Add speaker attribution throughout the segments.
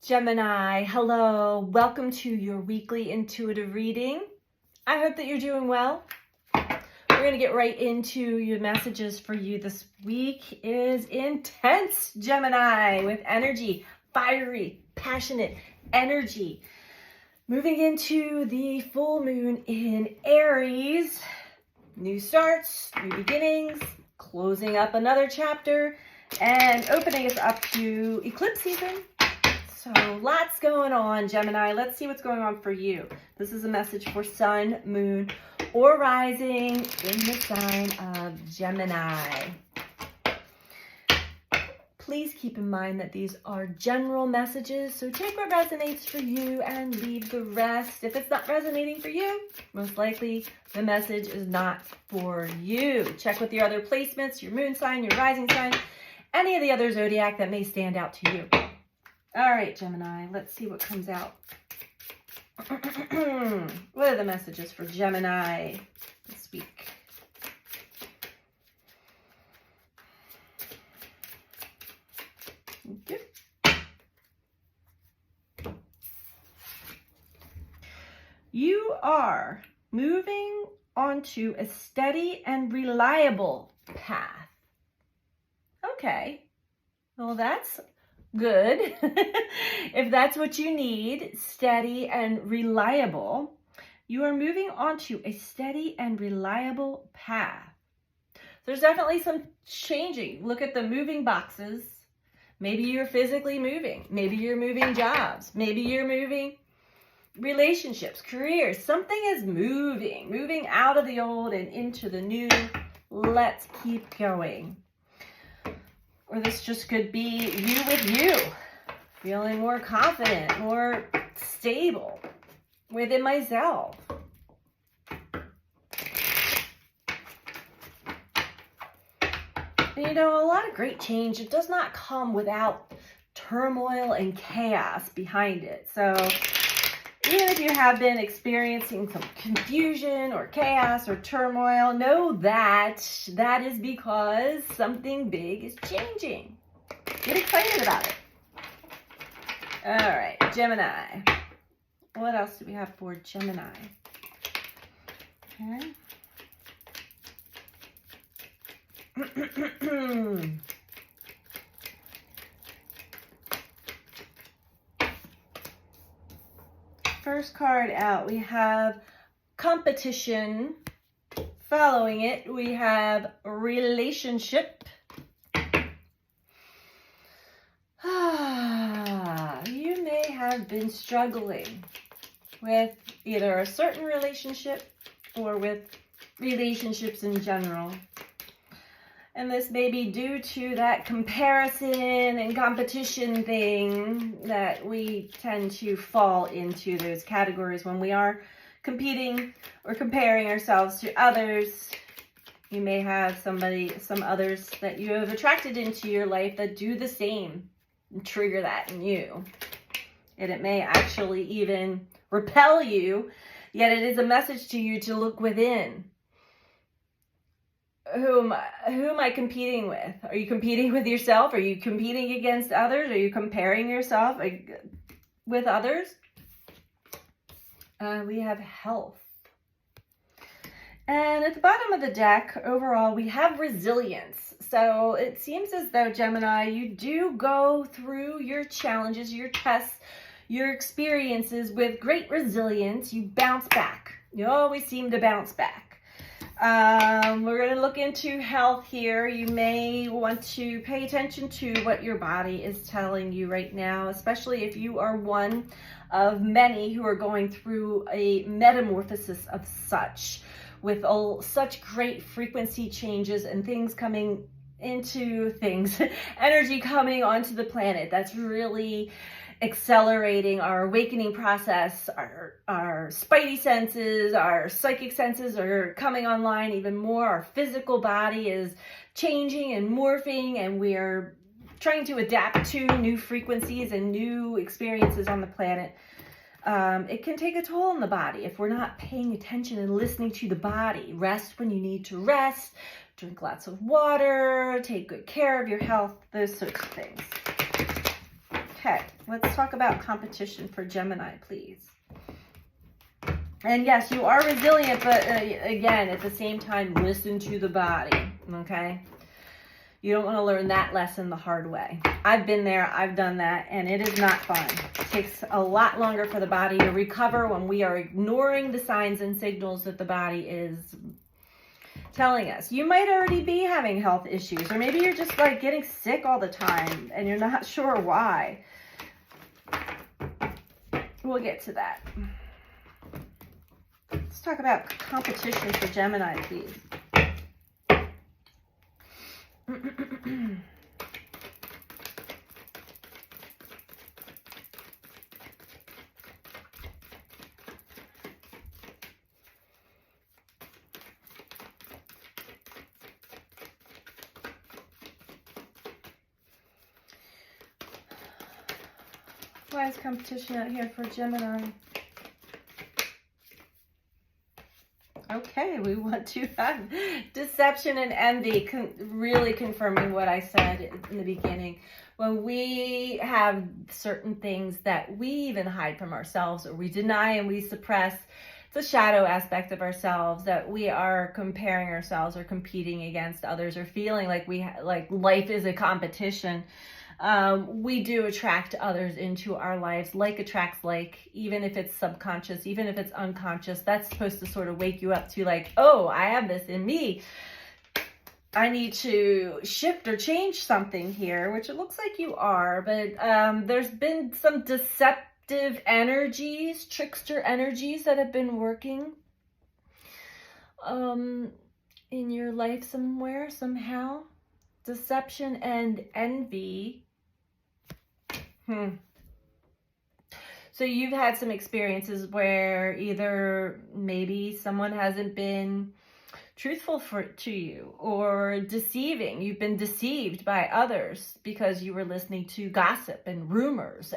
Speaker 1: Gemini, hello. Welcome to your weekly intuitive reading. I hope that you're doing well. We're going to get right into your messages for you this week. Is intense, Gemini, with energy, fiery, passionate energy. Moving into the full moon in Aries. New starts, new beginnings, closing up another chapter, and opening us up to eclipse season. So lots going on, Gemini. Let's see what's going on for you. This is a message for sun, moon, or rising in the sign of Gemini. Please keep in mind that these are general messages, so take what resonates for you and leave the rest. If it's not resonating for you, most likely the message is not for you. Check with your other placements, your moon sign, your rising sign, any of the other zodiac that may stand out to you. All right, Gemini, let's see what comes out. What are the messages for Gemini this week? Okay. You are moving onto a steady and reliable path. Okay, well, that's good. If that's what you need, steady and reliable, you are moving onto a steady and reliable path. There's definitely some changing. Look at the moving boxes. Maybe you're physically moving. Maybe you're moving jobs. Maybe you're moving relationships, careers. Something is moving out of the old and into the new. Let's keep going. Or this just could be you with you, feeling more confident, more stable within myself. And, a lot of great change, it does not come without turmoil and chaos behind it. So even if you have been experiencing some confusion or chaos or turmoil, know that that is because something big is changing. Get excited about it. All right, Gemini. What else do we have for Gemini? Okay. First card out, we have competition. Following it, we have relationship. You may have been struggling with either a certain relationship or with relationships in general. And this may be due to that comparison and competition thing that we tend to fall into those categories when we are competing or comparing ourselves to others. You may have some others that you have attracted into your life that do the same and trigger that in you. And it may actually even repel you, yet it is a message to you to look within. Who am I competing with? Are you competing with yourself? Are you competing against others? Are you comparing yourself with others? We have health. And at the bottom of the deck, overall, we have resilience. So it seems as though, Gemini, you do go through your challenges, your tests, your experiences with great resilience. You bounce back. You always seem to bounce back. We're going to look into health here. You may want to pay attention to what your body is telling you right now, especially if you are one of many who are going through a metamorphosis of such, with such great frequency changes and things coming into things, energy coming onto the planet. That's really accelerating our awakening process. Our spidey senses, our psychic senses are coming online even more. Our physical body is changing and morphing, and we are trying to adapt to new frequencies and new experiences on the planet. It can take a toll on the body if we're not paying attention and listening to the body. Rest when you need to rest, drink lots of water, take good care of your health, those sorts of things. Okay, let's talk about competition for Gemini, please. And yes, you are resilient, but again, at the same time, listen to the body, okay? You don't want to learn that lesson the hard way. I've been there, I've done that, and it is not fun. It takes a lot longer for the body to recover when we are ignoring the signs and signals that the body is telling us. You might already be having health issues, or maybe you're just like getting sick all the time and you're not sure why. We'll get to that. Let's talk about competition for Gemini, please. Why is competition out here for Gemini? Okay, we want to have deception and envy, really confirming what I said in the beginning. When we have certain things that we even hide from ourselves, or we deny and we suppress, the shadow aspect of ourselves, that we are comparing ourselves or competing against others, or feeling like like life is a competition. We do attract others into our lives. Like attracts like, even if it's subconscious, even if it's unconscious. That's supposed to sort of wake you up to like, oh, I have this in me. I need to shift or change something here, which it looks like you are. But there's been some deceptive energies, trickster energies that have been working in your life somewhere, somehow. Deception and envy. So you've had some experiences where either maybe someone hasn't been truthful to you, or deceiving. You've been deceived by others because you were listening to gossip and rumors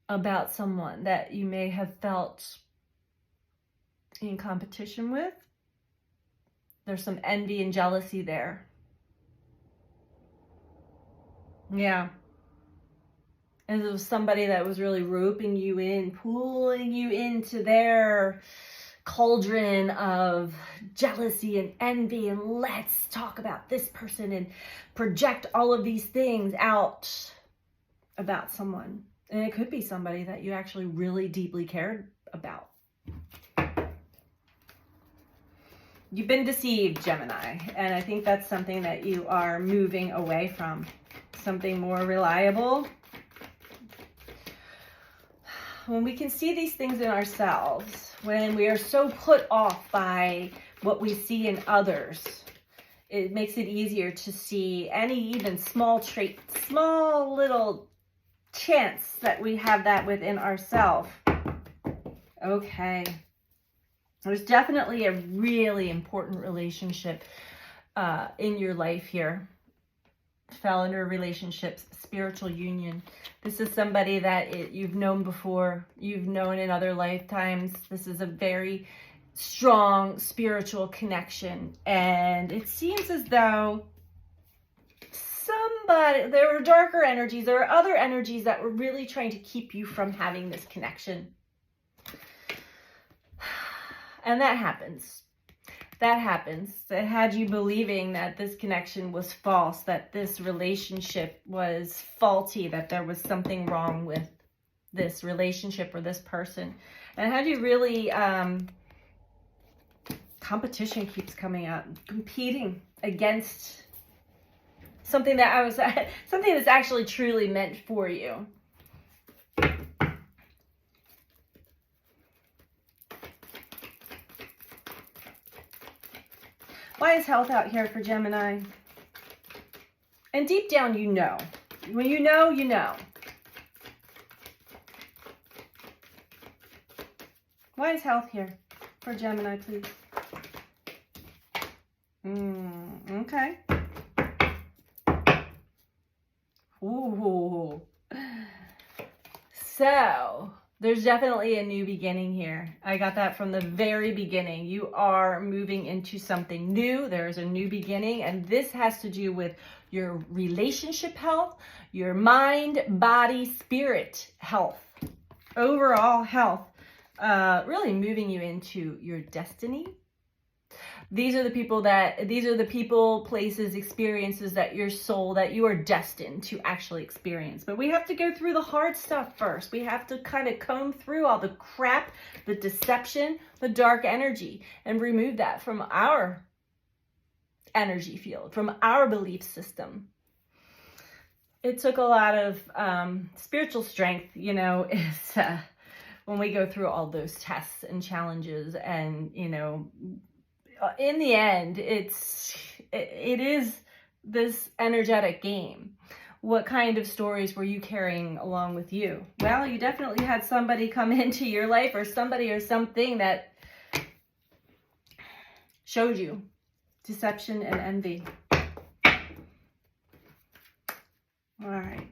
Speaker 1: about someone that you may have felt in competition with. There's some envy and jealousy there. Yeah. And it was somebody that was really roping you in, pulling you into their cauldron of jealousy and envy, and let's talk about this person and project all of these things out about someone. And it could be somebody that you actually really deeply cared about. You've been deceived, Gemini, and I think that's something that you are moving away from. Something more reliable. When we can see these things in ourselves, when we are so put off by what we see in others, it makes it easier to see any even small trait, small little chance that we have that within ourselves. Okay. There's definitely a really important relationship in your life here. Fellow relationships, spiritual union. This is somebody that you've known before, you've known in other lifetimes. This is a very strong spiritual connection. And it seems as though there were darker energies, there were other energies that were really trying to keep you from having this connection. And that happens. That happens. That had you believing that this connection was false, that this relationship was faulty, that there was something wrong with this relationship or this person. And had you really, competition keeps coming up, competing against something that something that's actually truly meant for you. Why is health out here for Gemini? And deep down, you know. When you know, you know. Why is health here for Gemini, please? Okay. Ooh. So, there's definitely a new beginning here. I got that from the very beginning. You are moving into something new. There's a new beginning, and this has to do with your relationship health, your mind, body, spirit health, overall health, really moving you into your destiny. These are the people, places, experiences that your soul, that you are destined to actually experience. But we have to go through the hard stuff first. We have to kind of comb through all the crap, the deception, the dark energy, and remove that from our energy field, from our belief system. It took a lot of spiritual strength, when we go through all those tests and challenges, and, in the end, it is this energetic game. What kind of stories were you carrying along with you? Well, you definitely had somebody come into your life, or somebody or something that showed you deception and envy. All right.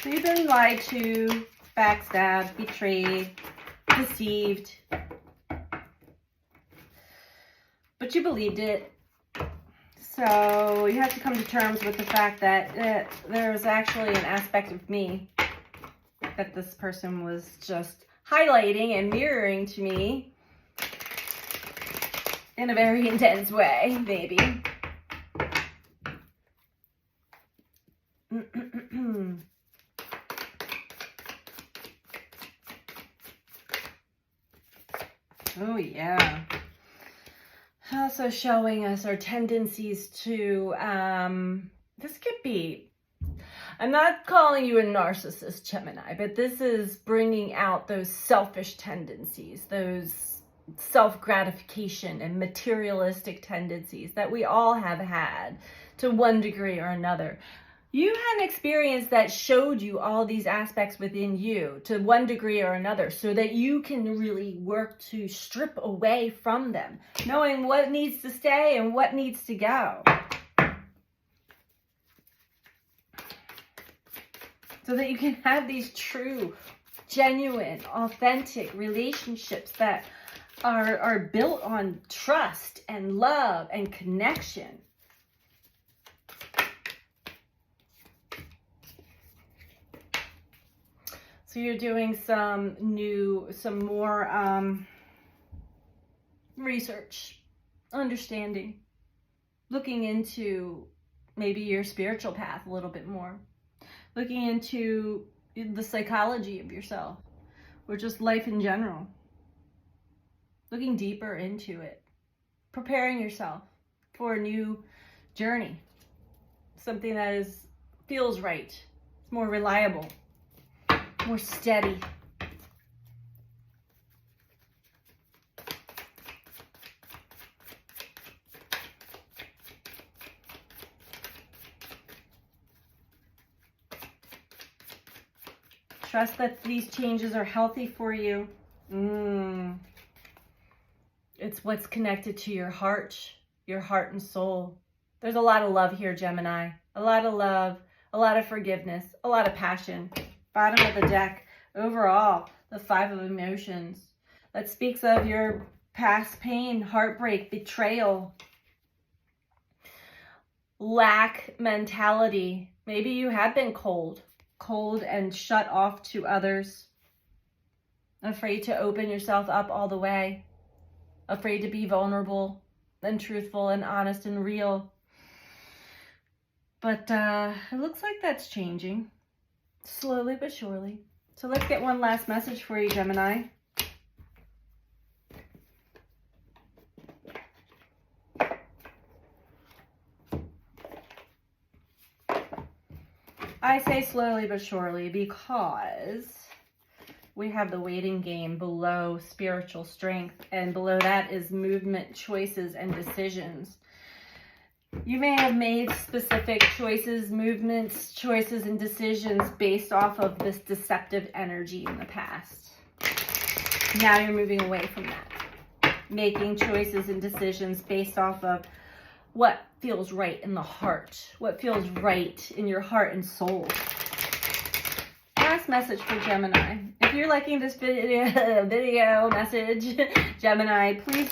Speaker 1: So you've been lied to, backstabbed, betrayed, deceived, but you believed it. So you have to come to terms with the fact that there's actually an aspect of me that this person was just highlighting and mirroring to me in a very intense way, maybe. Oh, yeah. Also showing us our tendencies to, this could be, I'm not calling you a narcissist, Gemini, but this is bringing out those selfish tendencies, those self-gratification and materialistic tendencies that we all have had to one degree or another. You had an experience that showed you all these aspects within you to one degree or another, so that you can really work to strip away from them, knowing what needs to stay and what needs to go. So that you can have these true, genuine, authentic relationships that are built on trust and love and connection. So you're doing some more research, understanding, looking into maybe your spiritual path a little bit more, looking into the psychology of yourself, or just life in general, looking deeper into it, preparing yourself for a new journey, something that feels right, it's more reliable, more steady. Trust that these changes are healthy for you. It's what's connected to your heart and soul. There's a lot of love here, Gemini. A lot of love, a lot of forgiveness, a lot of passion. Bottom of the deck, overall, the 5 of emotions. That speaks of your past pain, heartbreak, betrayal, lack mentality. Maybe you have been cold and shut off to others, afraid to open yourself up all the way, afraid to be vulnerable and truthful and honest and real. But it looks like that's changing. Slowly but surely. So let's get one last message for you, Gemini. I say slowly but surely because we have the waiting game below spiritual strength, and below that is movement, choices, and decisions. You may have made specific choices, movements, choices, and decisions based off of this deceptive energy in the past. Now you're moving away from that. Making choices and decisions based off of what feels right in the heart. What feels right in your heart and soul. last message for Gemini. If you're liking this video message, Gemini, please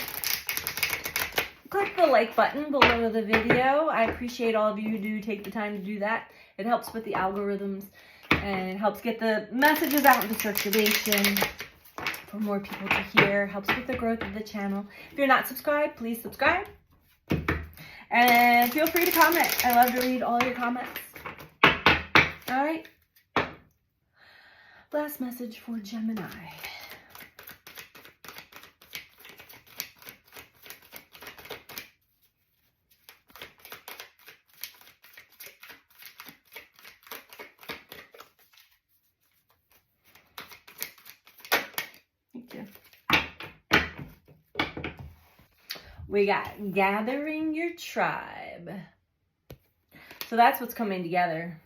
Speaker 1: click the like button below the video. I appreciate all of you who do take the time to do that. It helps with the algorithms and it helps get the messages out into circulation for more people to hear. Helps with the growth of the channel. If you're not subscribed, please subscribe. And feel free to comment. I love to read all your comments. All right. Last message for Gemini. Thank you. We got gathering your tribe. So that's what's coming together.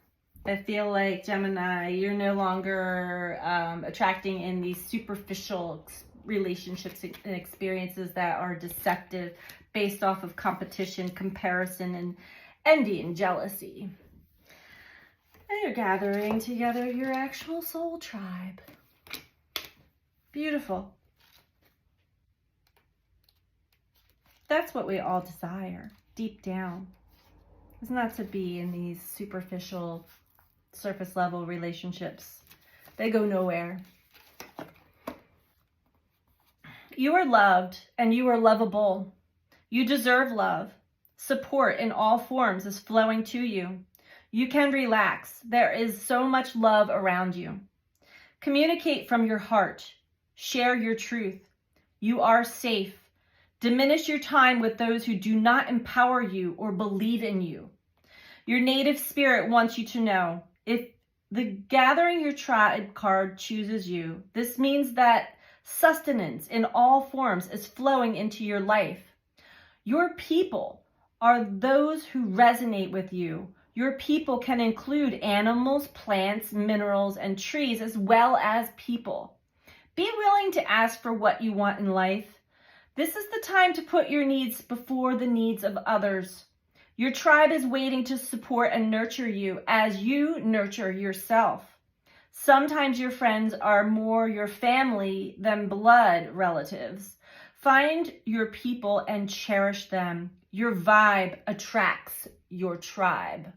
Speaker 1: I feel like, Gemini, you're no longer attracting in these superficial relationships and experiences that are deceptive based off of competition, comparison, and envy and jealousy. And you're gathering together your actual soul tribe. Beautiful. That's what we all desire, deep down. It's not to be in these superficial, surface level relationships. They go nowhere. You are loved and you are lovable. You deserve love. Support in all forms is flowing to you. You can relax. There is so much love around you. Communicate from your heart. Share your truth. You are safe. Diminish your time with those who do not empower you or believe in you. Your native spirit wants you to know, if the gathering your tribe card chooses you, this means that sustenance in all forms is flowing into your life. Your people are those who resonate with you. Your people can include animals, plants, minerals, and trees, as well as people. Be willing to ask for what you want in life. This is the time to put your needs before the needs of others. Your tribe is waiting to support and nurture you as you nurture yourself. Sometimes your friends are more your family than blood relatives. Find your people and cherish them. Your vibe attracts your tribe.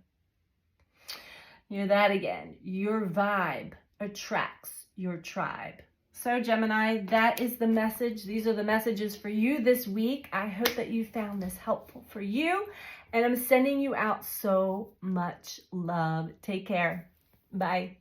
Speaker 1: Hear that again. Your vibe attracts your tribe. So Gemini, that is the message. These are the messages for you this week. I hope that you found this helpful for you. And I'm sending you out so much love. Take care. Bye.